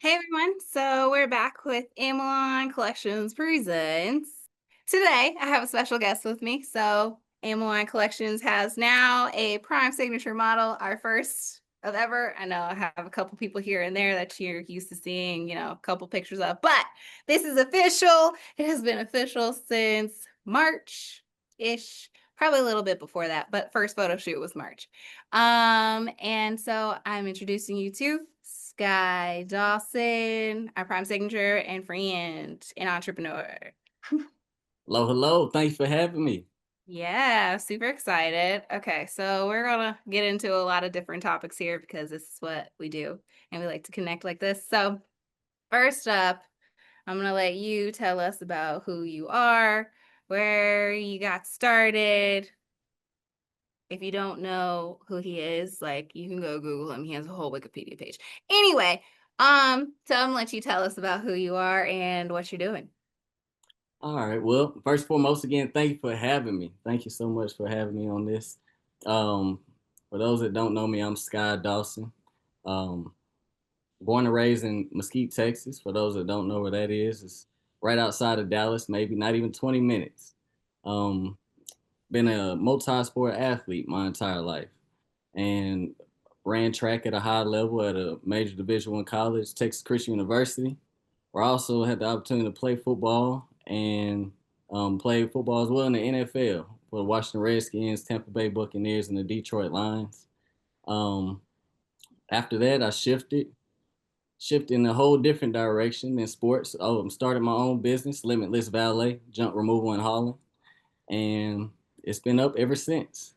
Hey everyone, so we're back with Am.A-line Collections Presents. Today I have a special guest with me. So Am.A-line Collections has now a prime signature model, our first of ever. I know I have a couple people here and there that you're used to seeing, a couple pictures of, but this is official. It has been official since March-ish, probably a little bit before that, but first photo shoot was March. And so I'm introducing you to Skye, Dawson, our prime signature and friend and entrepreneur. Hello, hello. Thanks for having me. Yeah, super excited. Okay, so we're gonna get into a lot of different topics here because this is what we do and we like to connect like this. So, first up, I'm gonna let you tell us about who you are, where you got started. If you don't know who he is, like you can go Google him. He has a whole Wikipedia page. Anyway, so I'm gonna let you tell us about who you are and what you're doing. All right. Well, first and foremost, again, thank you for having me. Thank you so much for having me on this. Um, for those that don't know me, I'm Skye Dawson. Um, Born and raised in Mesquite, Texas. For those that don't know where that is, it's right outside of Dallas, maybe not even 20 minutes. Um, Been a multi-sport athlete my entire life and ran track at a high level at a major Division I college, Texas Christian University. Where I also had the opportunity to play football and play football as well in the NFL for the Washington Redskins, Tampa Bay Buccaneers, and the Detroit Lions. Um, After that, I shifted in a whole different direction in sports. I'm started my own business, Limitless Valet, junk removal and hauling, and it's been up ever since.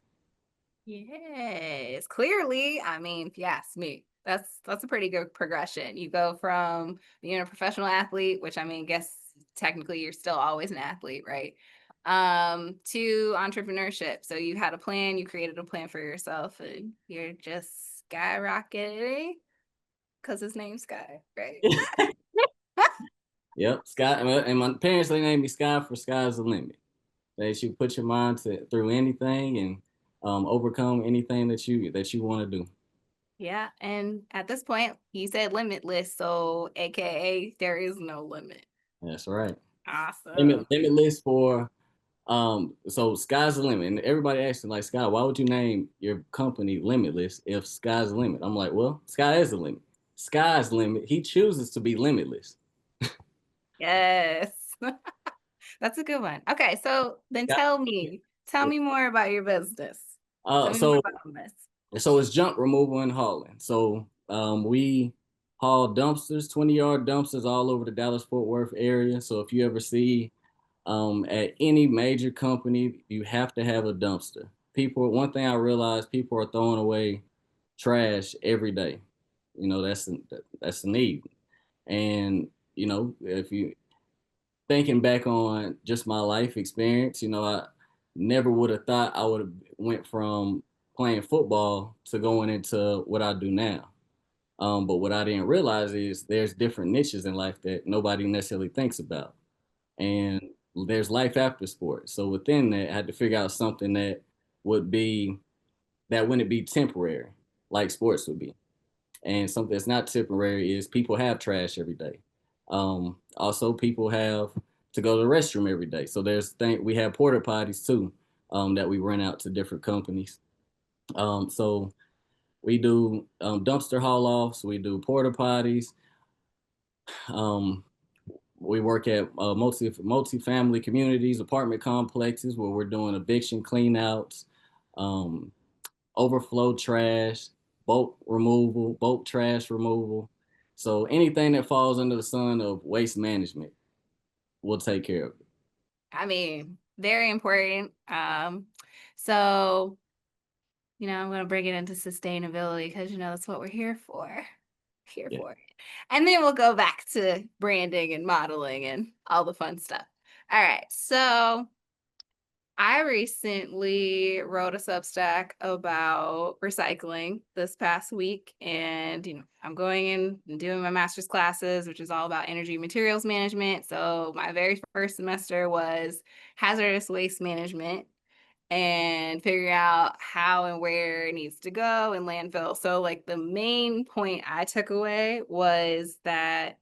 Yes, clearly. I mean, if you ask me, that's a pretty good progression. You go from being a professional athlete, which I mean, guess technically you're still always an athlete, right? To entrepreneurship. So you had a plan, you created a plan for yourself, and you're just skyrocketing because his name's Sky, right? Yep, Sky, and my parents they named me Sky for Sky's the limit. That you put your mind to through anything and overcome anything that you want to do. Yeah, and at this point, he said limitless, so AKA there is no limit. That's right. Awesome. Limitless for so sky's the limit. And everybody asking like Sky, why would you name your company Limitless if sky's the limit? I'm like, well, sky is the limit. Sky's the limit. He chooses to be limitless. Yes. That's a good one. Okay, so then Yeah. tell me more about your business. Tell me more So about this. it's junk removal and hauling. So we haul dumpsters, 20-yard dumpsters all over the Dallas Fort Worth area. So if you ever see at any major company, you have to have a dumpster. One thing I realized, people are throwing away trash every day. That's the need. And if you thinking back on just my life experience, I never would have thought I would have went from playing football to going into what I do now. But what I didn't realize is there's different niches in life that nobody necessarily thinks about, and there's life after sports. So within that, I had to figure out something would be that wouldn't be temporary, like sports would be. And something that's not temporary is people have trash every day. Also, people have to go to the restroom every day. So we have porta potties too, that we rent out to different companies. So we do dumpster haul offs, we do porta potties. Um, we work at multi-family communities, apartment complexes where we're doing eviction cleanouts, um, overflow trash, bulk trash removal. So anything that falls under the sun of waste management, we'll take care of it. I mean, very important. So I'm gonna bring it into sustainability because that's what we're here for. Here Yeah. for it. And then we'll go back to branding and modeling and all the fun stuff. All right. So I recently wrote a Substack about recycling this past week. And, I'm going in and doing my master's classes, which is all about energy materials management. So my very first semester was hazardous waste management. and figuring out how and where it needs to go in landfill. So, like, the main point I took away was that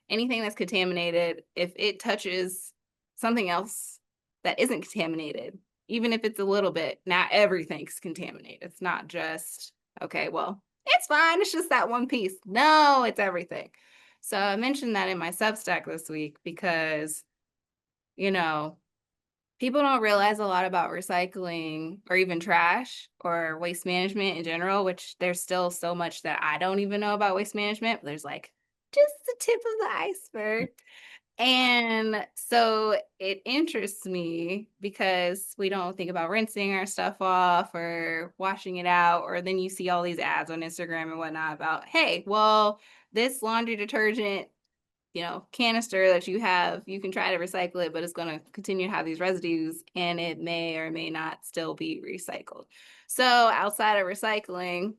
anything that's contaminated, if it touches something else that isn't contaminated, even if it's a little bit, not everything's contaminated. It's not just, okay, well, it's fine. It's just that one piece. No, it's everything. So I mentioned that in my Substack this week because, you know, people don't realize a lot about recycling or even trash or waste management in general, which there's still so much that I don't even know about waste management. But there's like just the tip of the iceberg. And so it interests me because we don't think about rinsing our stuff off or washing it out. Or then you see all these ads on Instagram and whatnot about, hey, well, this laundry detergent, canister that you have, you can try to recycle it, but it's going to continue to have these residues and it may or may not still be recycled. So outside of recycling,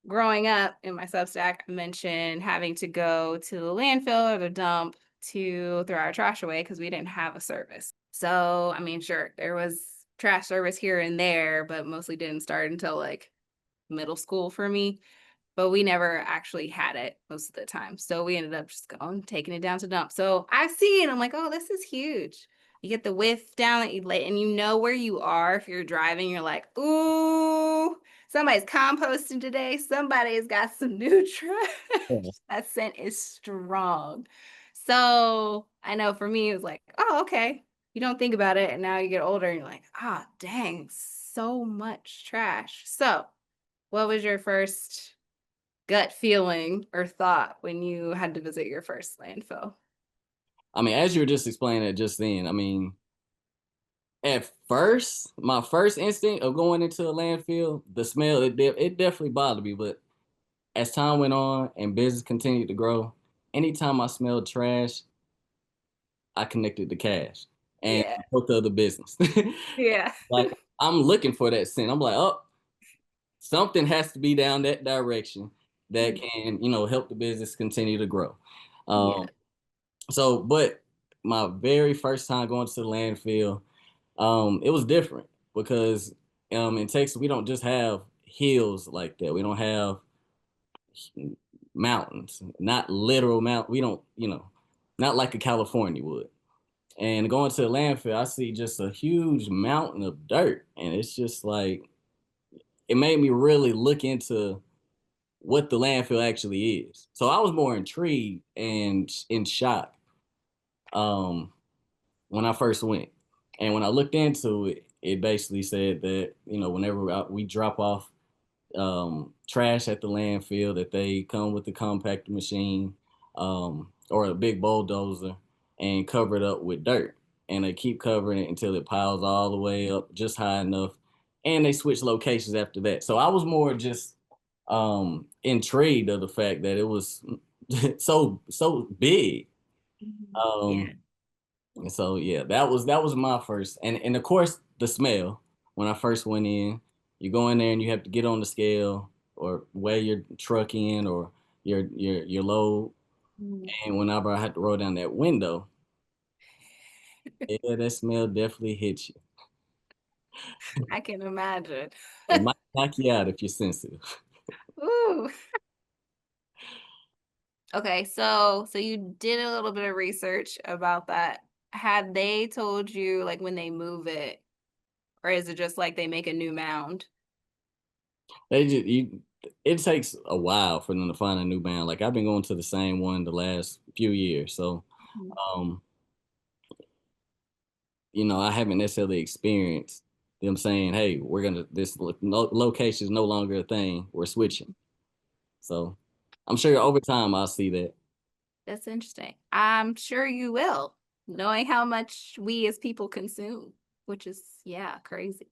growing up in my Substack, I mentioned having to go to the landfill or the dump to throw our trash away because we didn't have a service. So, I mean, sure, there was trash service here and there, but mostly didn't start until like middle school for me, but we never actually had it most of the time. So we ended up just going, taking it down to dump. So I see it. I'm like, oh, this is huge. You get the width down that you lay, and you know where you are. If you're driving, you're like, ooh, somebody's composting today. Somebody's got some new trash. Yeah. That scent is strong. So I know for me, it was like, oh, okay. You don't think about it. And now you get older and you're like, ah, dang, so much trash. So what was your first gut feeling or thought when you had to visit your first landfill? I mean, as you were just explaining it just then, I mean, at first, my first instinct of going into a landfill, the smell, it definitely bothered me. But as time went on and business continued to grow, anytime I smelled trash, I connected to cash and Yeah. hooked up the business. Yeah. Like I'm looking for that scent. I'm like, oh, something has to be down that direction that can, help the business continue to grow. Yeah. Um, but my very first time going to the landfill, it was different because in Texas we don't just have hills like that. We don't have mountains, not literal mount. We don't, not like a California would. And going to the landfill, I see just a huge mountain of dirt, and it's just like it made me really look into what the landfill actually is. So I was more intrigued and in shock um, when I first went. And when I looked into it, it basically said that, whenever we drop off trash at the landfill, that they come with the compactor machine or a big bulldozer and cover it up with dirt. And they keep covering it until it piles all the way up just high enough. And they switch locations after that. So I was more just intrigued of the fact that it was so big. Mhm. Yeah. Um, and so yeah, that was my first, and of course the smell. When I first went in, you go in there and you have to get on the scale or weigh your truck in or your load. Mm. And whenever I had to roll down that window, yeah, that smell definitely hits you. I can imagine. It might knock you out if you're sensitive. Ooh. Okay, so you did a little bit of research about that. Had they told you like when they move it, or is it just like they make a new mound? It takes a while for them to find a new band. Like I've been going to the same one the last few years, so Mhm. um, I haven't necessarily experienced them saying, "Hey, we're gonna this location is no longer a thing. We're switching." So I'm sure over time I'll see that. That's interesting. I'm sure you will, knowing how much we as people consume, which is, yeah, crazy.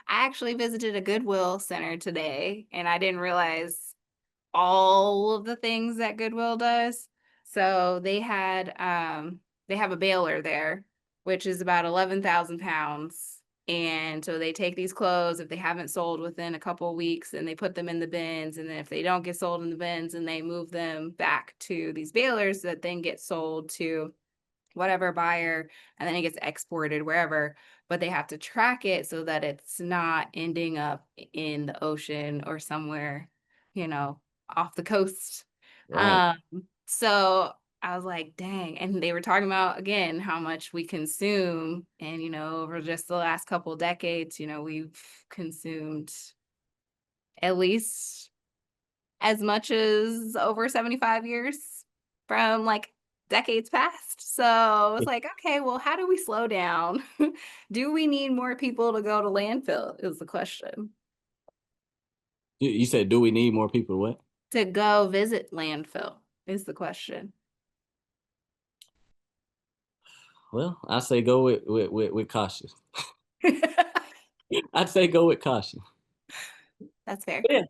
I actually visited a Goodwill center today and I didn't realize all of the things that Goodwill does. So they have a baler there, which is about 11,000 pounds. And so they take these clothes if they haven't sold within a couple of weeks and they put them in the bins. And then if they don't get sold in the bins and they move them back to these balers that then get sold to whatever buyer, and then it gets exported wherever, but they have to track it so that it's not ending up in the ocean or somewhere, you know, off the coast. Right. Um, so I was like, dang. And they were talking about again how much we consume. And, over just the last couple decades, we've consumed at least as much as over 75 years from, like, decades past. So, it's like, "Okay, well, how do we slow down? Do we need more people to go to landfill?" Is the question. You said, do we need more people? What? To go visit landfill is the question. Well, I say go with caution. I'd say go with caution. That's fair. Yeah.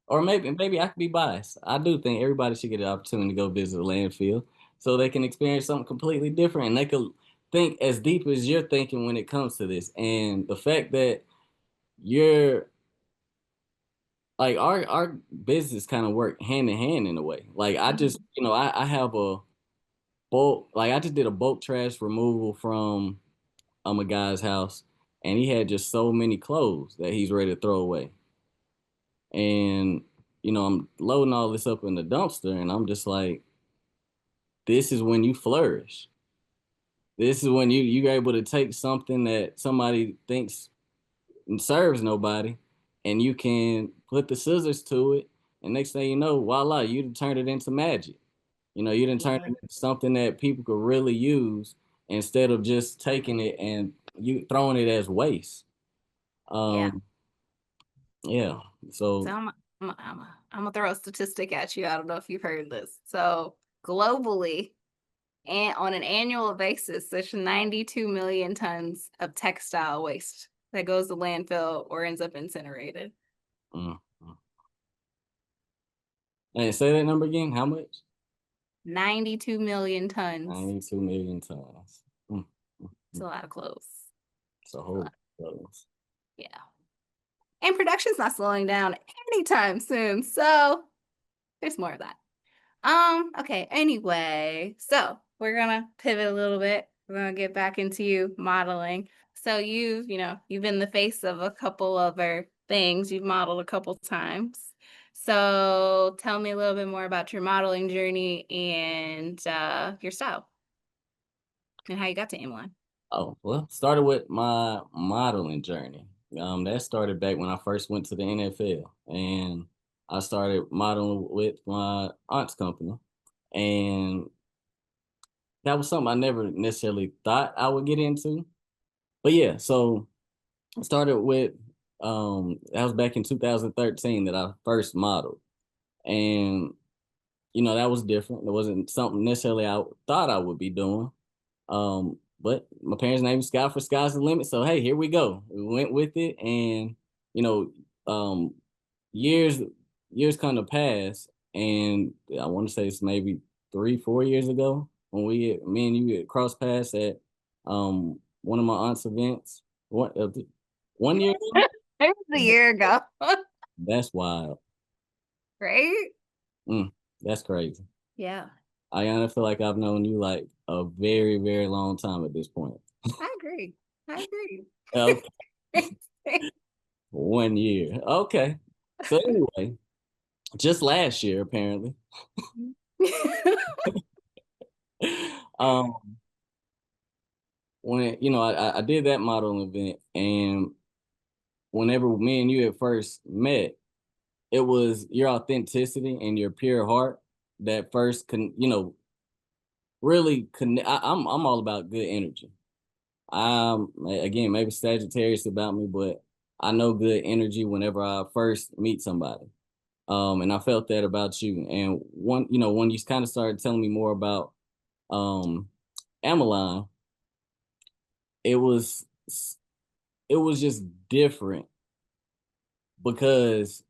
Or maybe I could be biased. I do think everybody should get the opportunity to go visit a landfill so they can experience something completely different and they could think as deep as you're thinking when it comes to this. And the fact that you're like our business kind of work hand in hand in a way. Like I just, Mhm. I have a bulk, like I just did a bulk trash removal from a guy's house and he had just so many clothes that he's ready to throw away. And I'm loading all this up in the dumpster and I'm just like, this is when you flourish. This is when you're able to take something that somebody thinks serves nobody and you can put the scissors to it and next thing you know, voila, you done turned it into magic. You didn't turn Yeah. it into something that people could really use instead of just taking it and you throwing it as waste. Yeah. Um, yeah. So So, I'm gonna throw a statistic at you. I don't know if you've heard this. So globally, and on an annual basis, there's 92 million tons of textile waste that goes to landfill or ends up incinerated. mm, mm. And say that number again. How much? 92 million tons. 92 million tons. Mm, mm, It's a mm. lot of clothes. It's a It's a whole lot. close. Yeah. And production's not slowing down anytime soon. So there's more of that. Okay, anyway, so we're gonna pivot a little bit. We're gonna get back into you modeling. So you've been the face of a couple other things. You've modeled a couple times. So tell me a little bit more about your modeling journey and your style and how you got to Am.A-line. Oh, well, started with my modeling journey. That started back when I first went to the NFL and I started modeling with my aunt's company. And that was something I never necessarily thought I would get into. But yeah, so I started with that was back in 2013 that I first modeled. And that was different. It wasn't something necessarily I thought I would be doing. But my parents named Skye for Sky's the Limit. So hey, here we go. We went with it, and you know, um, years years kind of pass, and I want to say it's maybe 3-4 years ago when me and you had crossed paths at one of my aunt's events. One year ago. It was a year ago, That's wild. right? Mm, that's crazy. Yeah, I honestly feel like I've known you like a very, very long time at this point. I agree. I Okay, agree. 1 year. Okay. So anyway, just last year apparently, um, when I did that modeling event, and whenever me and you had first met, it was your authenticity and your pure heart that first can really connect. I'm all about good energy. Again, maybe Sagittarius about me, but I know good energy whenever I first meet somebody. And I felt that about you. And when you kind of started telling me more about um Am.A-line, it was it was just different because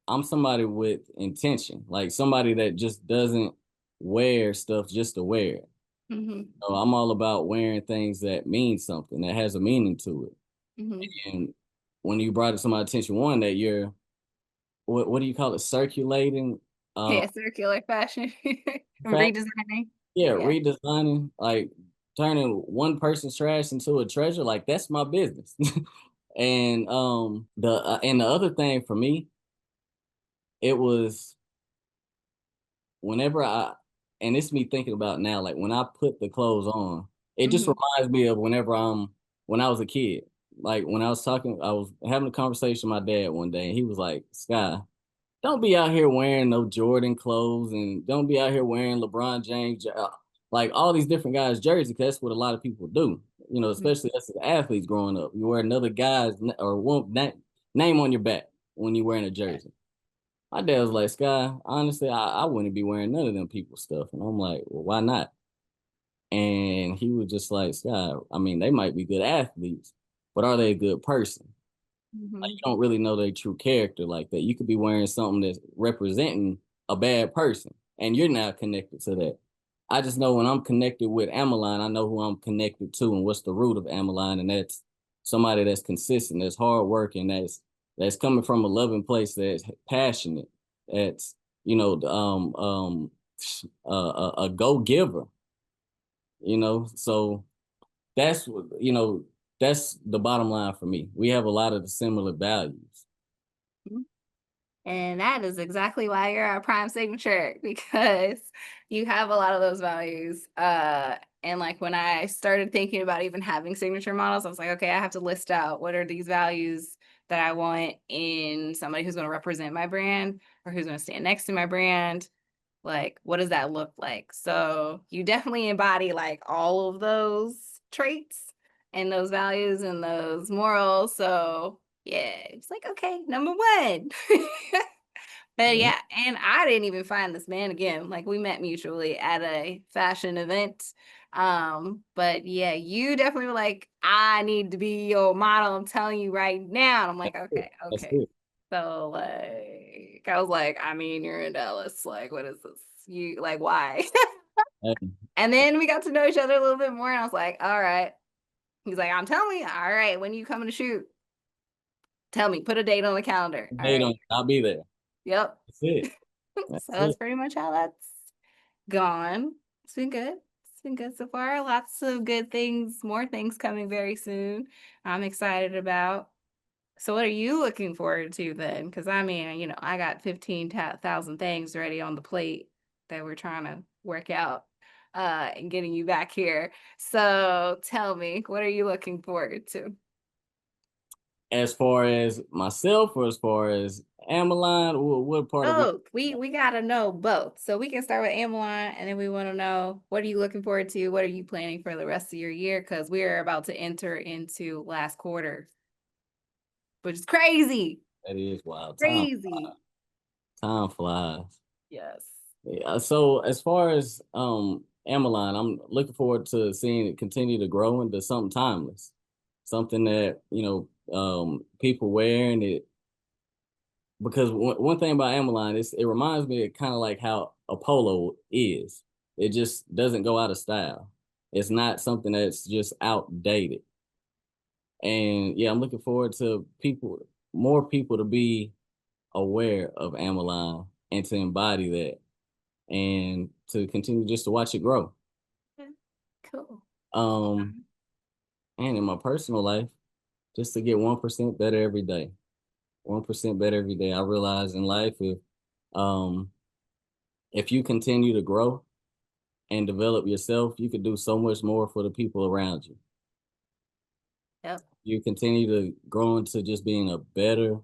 I'm somebody with intention, like somebody that just doesn't wear stuff just to wear it. Mhm, So I'm all about wearing things that mean something, that has a meaning to it. mhm. And when you brought it to my attention, one that you're what do you call it, circulating? Um, Yeah, circular fashion. fact, Redesigning. Yeah, Yeah. redesigning, like turning one person's trash into a treasure, like that's my business. And the other thing for me, it was whenever I and it's me thinking about now, like when I put the clothes on, it just Hmm. reminds me of when I was a kid. Like when I was having a conversation with my dad one day, and he was like, "Sky, don't be out here wearing no Jordan clothes, and don't be out here wearing LeBron James, like all these different guys' jerseys, because that's what a lot of people do. You know, especially us as athletes growing up. You wear another guy's name on your back when you're wearing a jersey." My dad was like, "Sky, honestly, I wouldn't be wearing none of them people's stuff." And I'm like, "Well, why not?" And he was just like, "Sky, I mean, they might be good athletes, but are they a good person? Like, Hmm. you don't really know their true character like that. You could be wearing something that's representing a bad person, and you're not connected to that. I just know when I'm connected with Am.A-line, I know who I'm connected to and what's the root of Am.A-line, and that's somebody that's consistent, that's hardworking, that's coming from a loving place, that's passionate, that's you know a go giver. You know, so that's that's the bottom line for me. We have a lot of the similar values. And that is exactly why you're our prime signature because you have a lot of those values. And like when I started thinking about even having signature models, I was like, okay, I have to list out what are these values that I want in somebody who's going to represent my brand or who's going to stand next to my brand. Like, what does that look like? So you definitely embody like all of those traits and those values and those morals. So yeah, it's like, okay, number one. But Yeah. yeah, and I didn't even find this man again. Like we met mutually at a fashion event. But yeah, you definitely were like, I need to be your model. I'm telling you right now. And I'm like, okay, That's okay. it. So like I was like, I mean, you're in Dallas. Like, what is this? You like why? Hey, And then we got to know each other a little bit more. And I was like, all right. He's like, I'm telling you, all right, when you coming to shoot, tell me, put a date on the calendar. All Date on right. it. I'll be there. Yep. That's it. So That's that's it. pretty much how that's gone. It's been good. It's been good so far. Lots of good things, more things coming very soon. I'm excited about. So what are you looking forward to then? Because I mean, I got 15,000 things already on the plate that we're trying to work out and getting you back here. So tell me, what are you looking forward to? As far as myself, or as far as Am.A-line, what part of my Both. We gotta know both. So we can start with Am.A-line, and then we want to know what are you looking forward to? What are you planning for the rest of your year? Because we're about to enter into last quarter, which is crazy. that is wild. Crazy. Time flies. Yes. Yeah, so as far as Am.A-line, I'm looking forward to seeing it continue to grow into something timeless, something that people wear, and it because one thing about Am.A-line is it reminds me of kind of like how a polo is. It just doesn't go out of style. It's not something that's just outdated. And yeah, I'm looking forward to more people to be aware of Am.A-line and to embody that and to continue just to watch it grow. Yeah. Cool. Um, and in my personal life, just to get 1% better every day. 1% better every day. I realize in life um if you continue to grow and develop yourself, you could do so much more for the people around you. Yep. You continue to grow into just being a better,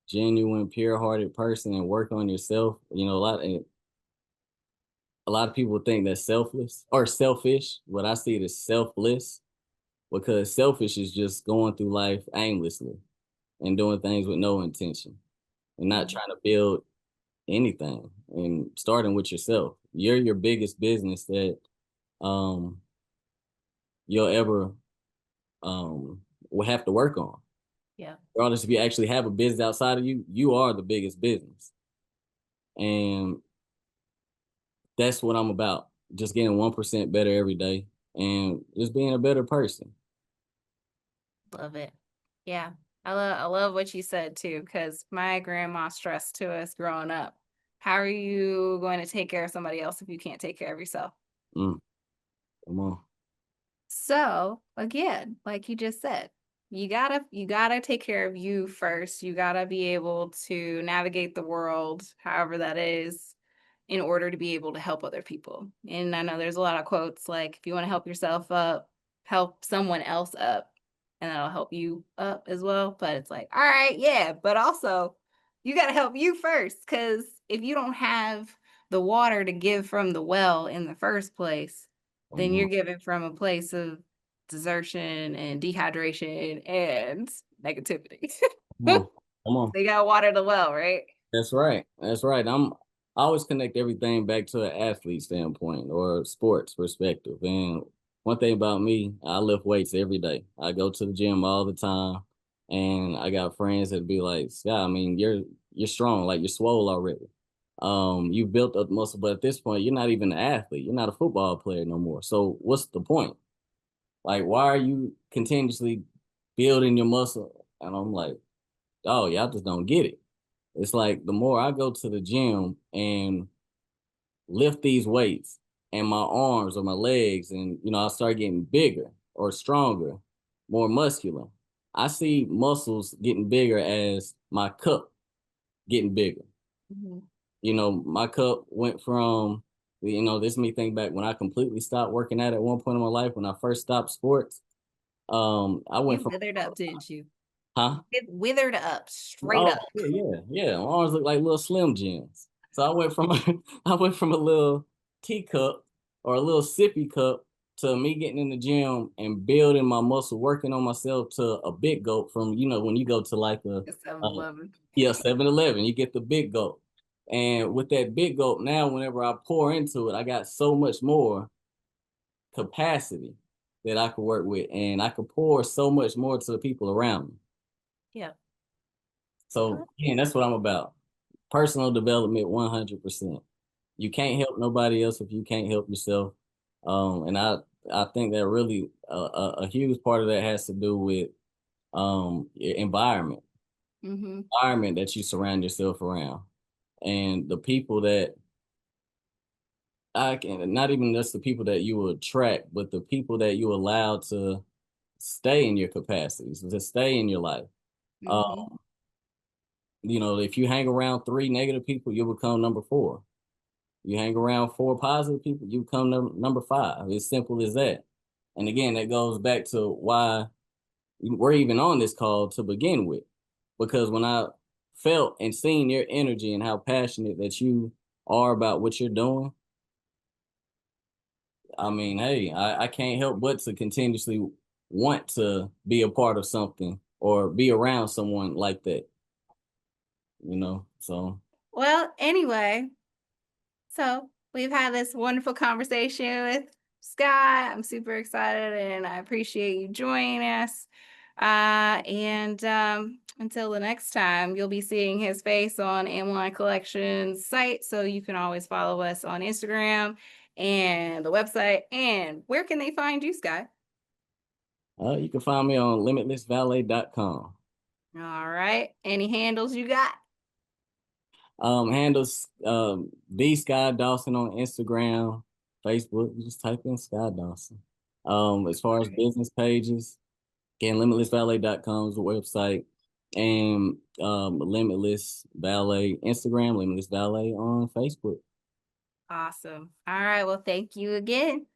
genuine, pure-hearted person and work on yourself. You know, a lot of people think that's selfless or selfish, but I see it as selfless because selfish is just going through life aimlessly and doing things with no intention and not Mhm. trying to build anything and starting with yourself. You're your biggest business that um you'll ever will have to work on. Yeah. Regardless if you actually have a business outside of you, you are the biggest business. And that's what I'm about. Just getting 1% better every day and just being a better person. Love it. Yeah. I love what you said too, because my grandma stressed to us growing up. How are you going to take care of somebody else if you can't take care of yourself? Mm, come on. So again, like you just said, you gotta take care of you first. You gotta be able to navigate the world, however that is, in order to be able to help other people. And I know there's a lot of quotes like if you want to help yourself up, help someone else up, and that'll help you up as well. But it's like, all right, yeah, but also you gotta help you first because if you don't have the water to give from the well in the first place, then Come you're on. giving from a place of desertion and dehydration and negativity. Come on. Come on. They got water the well, right? That's right. That's right. I always connect everything back to an athlete standpoint or sports perspective. And one thing about me, I lift weights every day. I go to the gym all the time. And I got friends that be like, "Yeah, I mean, you're strong, like you're swole already. You built up muscle, but at this point, you're not even an athlete. You're not a football player no more. So what's the point? Like, why are you continuously building your muscle?" And I'm like, "Oh, y'all just don't get it." It's like the more I go to the gym and lift these weights and my arms or my legs, and I start getting bigger or stronger, more muscular. I see muscles getting bigger as my cup getting bigger. Mhm. My cup went from, this me think back when I completely stopped working out at one point in my life when I first stopped sports. I went You from, withered up, didn't you? huh? It withered up, straight Oh up. yeah. My arms look like little Slim Jims. So I went from I went from a little teacup or a little sippy cup to me getting in the gym and building my muscle, working on myself to a big gulp from when you go to like It's a 7-Eleven. yeah 7-Eleven, you get the big gulp. And with that big gulp now, whenever I pour into it, I got so much more capacity that I could work with, and I could pour so much more to the people around me. Yeah. So, yeah, that's what I'm about. Personal development 100%. You can't help nobody else if you can't help yourself. And I think that really a huge part of that has to do with your Mhm. environment that you surround yourself around, and the people that I can not even just the people that you attract, but the people that you allow to stay in your capacities, to stay in your life. Uh, Mhm. if you hang around three negative people, you'll become number four. You hang around four positive people, you become number five. It's simple as that. And again, that goes back to why we're even on this call to begin with. Because when I felt and seen your energy and how passionate that you are about what you're doing, I mean, hey, I can't help but to continuously want to be a part of something or be around someone like that, So Well, anyway, so we've had this wonderful conversation with Skye. I'm super excited and I appreciate you joining us. And until the next time, you'll be seeing his face on Am.A-line Collections site. So you can always follow us on Instagram and the website. And where can they find you, Skye? you can find me on limitlessvalet.com. All right. Any handles you got? Handles the Skye Dawson on Instagram, Facebook. You just type in Skye Dawson. As All far as right. business pages, again, limitlessvalet.com is the website, and Limitless Valet Instagram, Limitless Valet on Facebook. Awesome. All right. Well, thank you again.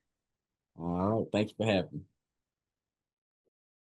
All right, thank you for having me.